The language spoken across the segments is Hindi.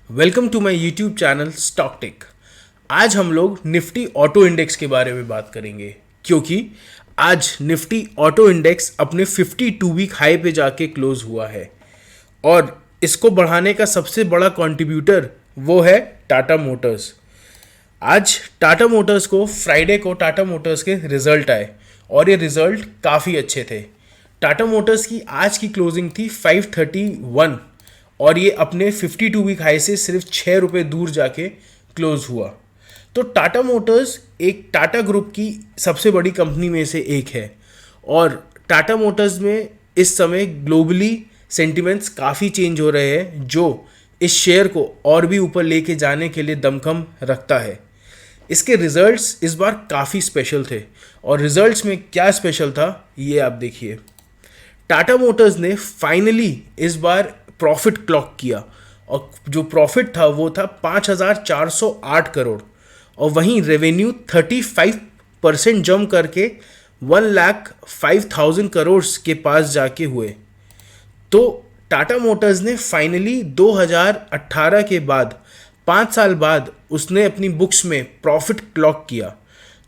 Welcome to my YouTube channel stock tech. आज हम लोग निफ्टी ऑटो इंडेक्स के बारे में बात करेंगे क्योंकि आज निफ्टी ऑटो इंडेक्स अपने 52 वीक हाई पे जाके क्लोज हुआ है और इसको बढ़ाने का सबसे बड़ा कंट्रीब्यूटर वो है टाटा मोटर्स। आज टाटा मोटर्स को फ्राइडे को टाटा मोटर्स के रिजल्ट आए और ये रिजल्ट काफ़ी अच्छे थे। टाटा मोटर्स की आज की क्लोजिंग थी 531 और ये अपने 52 वीक हाई से सिर्फ 6 रुपये दूर जाके क्लोज हुआ। तो टाटा मोटर्स एक टाटा ग्रुप की सबसे बड़ी कंपनी में से एक है और टाटा मोटर्स में इस समय ग्लोबली सेंटिमेंट्स काफ़ी चेंज हो रहे हैं जो इस शेयर को और भी ऊपर लेके जाने के लिए दमखम रखता है। इसके रिजल्ट्स इस बार काफ़ी स्पेशल थे और रिजल्ट्स में क्या स्पेशल था ये आप देखिए। टाटा मोटर्स ने फाइनली इस बार प्रॉफिट क्लॉक किया और जो प्रॉफिट था वो था 5,408 करोड़ और वहीं रेवेन्यू 35% जंप करके 1,05,000 करोड़ के पास जाके हुए। तो टाटा मोटर्स ने फाइनली 2018 के बाद 5 साल बाद उसने अपनी बुक्स में प्रॉफिट क्लॉक किया।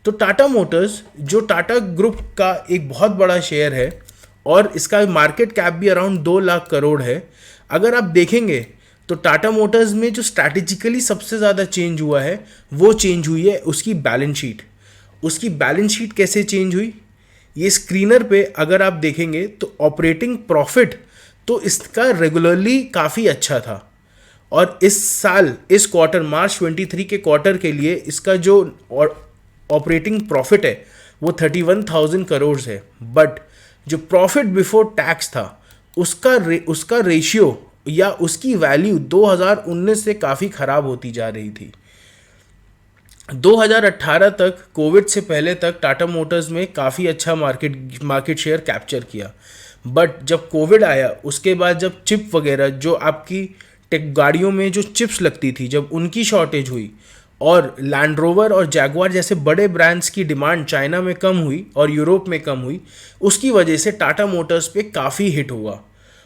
तो टाटा मोटर्स जो टाटा ग्रुप का एक बहुत बड़ा शेयर है और इसका मार्केट कैप भी अराउंड 2 लाख करोड़ है। अगर आप देखेंगे तो टाटा मोटर्स में जो स्ट्रैटेजिकली सबसे ज़्यादा चेंज हुआ है वो चेंज हुई है उसकी बैलेंस शीट। उसकी बैलेंस शीट कैसे चेंज हुई ये स्क्रीनर पे अगर आप देखेंगे तो ऑपरेटिंग प्रॉफिट तो इसका रेगुलरली काफ़ी अच्छा था और इस साल इस क्वार्टर मार्च 23 के क्वार्टर के लिए इसका जो ऑपरेटिंग प्रॉफिट है वो 31,000 करोड़ है। बट जो प्रॉफिट बिफोर टैक्स था उसका रेशियो या उसकी वैल्यू 2019 से काफ़ी ख़राब होती जा रही थी। 2018 तक कोविड से पहले तक टाटा मोटर्स में काफ़ी अच्छा मार्केट शेयर कैप्चर किया। बट जब कोविड आया उसके बाद जब चिप वगैरह जो आपकी टेक गाड़ियों में जो चिप्स लगती थी जब उनकी शॉर्टेज हुई और लैंड रोवर और जैगुआर जैसे बड़े ब्रांड्स की डिमांड चाइना में कम हुई और यूरोप में कम हुई, उसकी वजह से टाटा मोटर्स पे काफ़ी हिट हुआ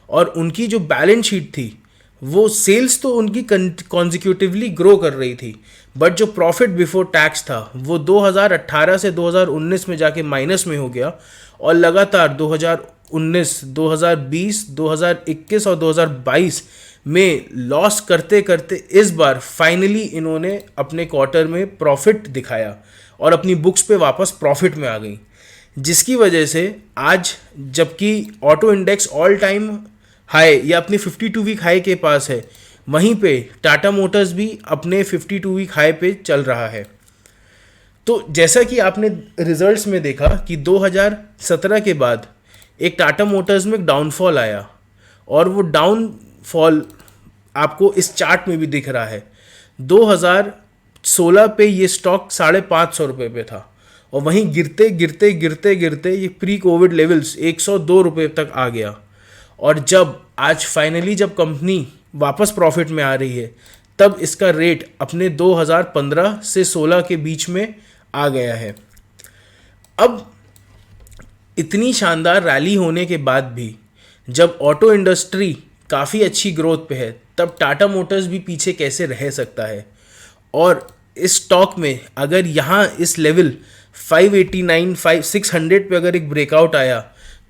और उनकी जो बैलेंस शीट थी वो सेल्स तो उनकी कॉन्जिक्यूटिवली ग्रो कर रही थी बट जो प्रॉफिट बिफोर टैक्स था वो 2018 से 2019 में जाके माइनस में हो गया और लगातार 2019, 2020, 2021 और 2022 में लॉस करते करते इस बार फाइनली इन्होंने अपने क्वार्टर में प्रॉफिट दिखाया और अपनी बुक्स पे वापस प्रॉफिट में आ गई, जिसकी वजह से आज जबकि auto index all time high या अपनी 52 वीक हाई के पास है, वहीं पे टाटा मोटर्स भी अपने 52 वीक हाई पे चल रहा है। तो जैसा कि आपने रिजल्ट्स में देखा कि 2017 के बाद एक टाटा मोटर्स में डाउनफॉल आया और वो डाउनफॉल आपको इस चार्ट में भी दिख रहा है। 2016 पे ये स्टॉक 550 रुपये पे था और वहीं गिरते गिरते गिरते गिरते ये प्री कोविड लेवल्स 102 रुपये तक आ गया और जब आज फाइनली जब कंपनी वापस प्रॉफिट में आ रही है तब इसका रेट अपने 2015 से 16 के बीच में आ गया है। अब इतनी शानदार रैली होने के बाद भी जब ऑटो इंडस्ट्री काफ़ी अच्छी ग्रोथ पे है तब टाटा मोटर्स भी पीछे कैसे रह सकता है। और इस स्टॉक में अगर यहाँ इस लेवल 600 पे अगर एक ब्रेकआउट आया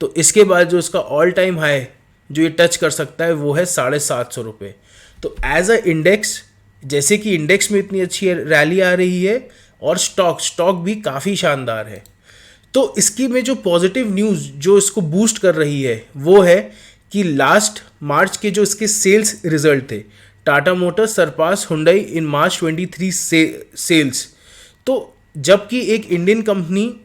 तो इसके बाद जो इसका ऑल टाइम हाई जो ये टच कर सकता है वो है 750 रुपये। तो एज अ इंडेक्स जैसे कि इंडेक्स में इतनी अच्छी रैली आ रही है और स्टॉक भी काफ़ी शानदार है। तो इसकी में जो पॉजिटिव न्यूज़ जो इसको बूस्ट कर रही है वो है कि लास्ट मार्च के जो इसके सेल्स रिजल्ट थे, टाटा मोटर्स सरपास हुंडई इन मार्च 23 सेल्स। तो जबकि एक इंडियन कंपनी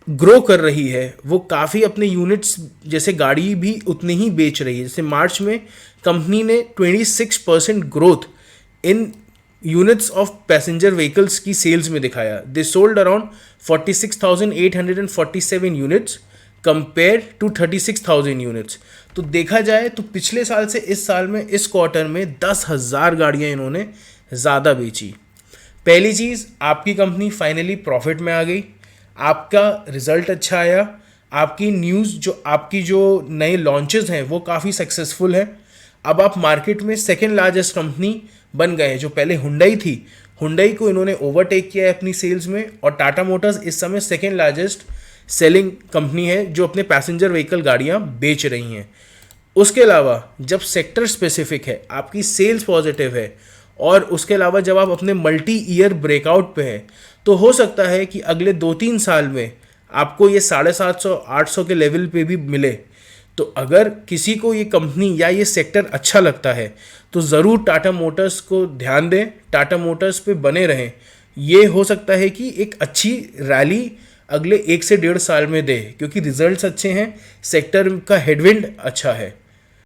ग्रो कर रही है वो काफ़ी अपने यूनिट्स जैसे गाड़ी भी उतनी ही बेच रही है। जैसे मार्च में कंपनी ने 26% growth in units of passenger vehicles की सेल्स में दिखाया। They sold around 46,847 units compare to 36,000 units. तो देखा जाए तो पिछले साल से इस साल में इस क्वार्टर में 10,000 गाड़ियाँ इन्होंने ज़्यादा बेची। पहली चीज़, आपकी कंपनी फाइनली प्रॉफिट में आ गई, आपका रिजल्ट अच्छा आया, आपकी न्यूज़ जो आपकी जो नए लॉन्चेस हैं वो काफ़ी सक्सेसफुल है। अब आप मार्केट में सेकेंड लार्जेस्ट कंपनी बन गए हैं। जो पहले हुंडई थी, हुंडई को इन्होंने ओवरटेक किया है अपनी सेल्स में, और टाटा मोटर्स इस समय सेकेंड लार्जेस्ट सेलिंग कंपनी है जो अपने पैसेंजर व्हीकल गाड़ियाँ बेच रही हैं। उसके अलावा जब सेक्टर स्पेसिफिक है, आपकी सेल्स पॉजिटिव है, और उसके अलावा जब आप अपने मल्टी ईयर ब्रेकआउट पे हैं, तो हो सकता है कि अगले 2-3 साल में आपको ये 750-800 के लेवल पे भी मिले। तो अगर किसी को ये कंपनी या ये सेक्टर अच्छा लगता है तो ज़रूर टाटा मोटर्स को ध्यान दें, टाटा मोटर्स पे बने रहें। ये हो सकता है कि एक अच्छी रैली अगले 1 से 1.5 साल में दे, क्योंकि रिजल्ट्स अच्छे हैं, सेक्टर का हेडविंड अच्छा है।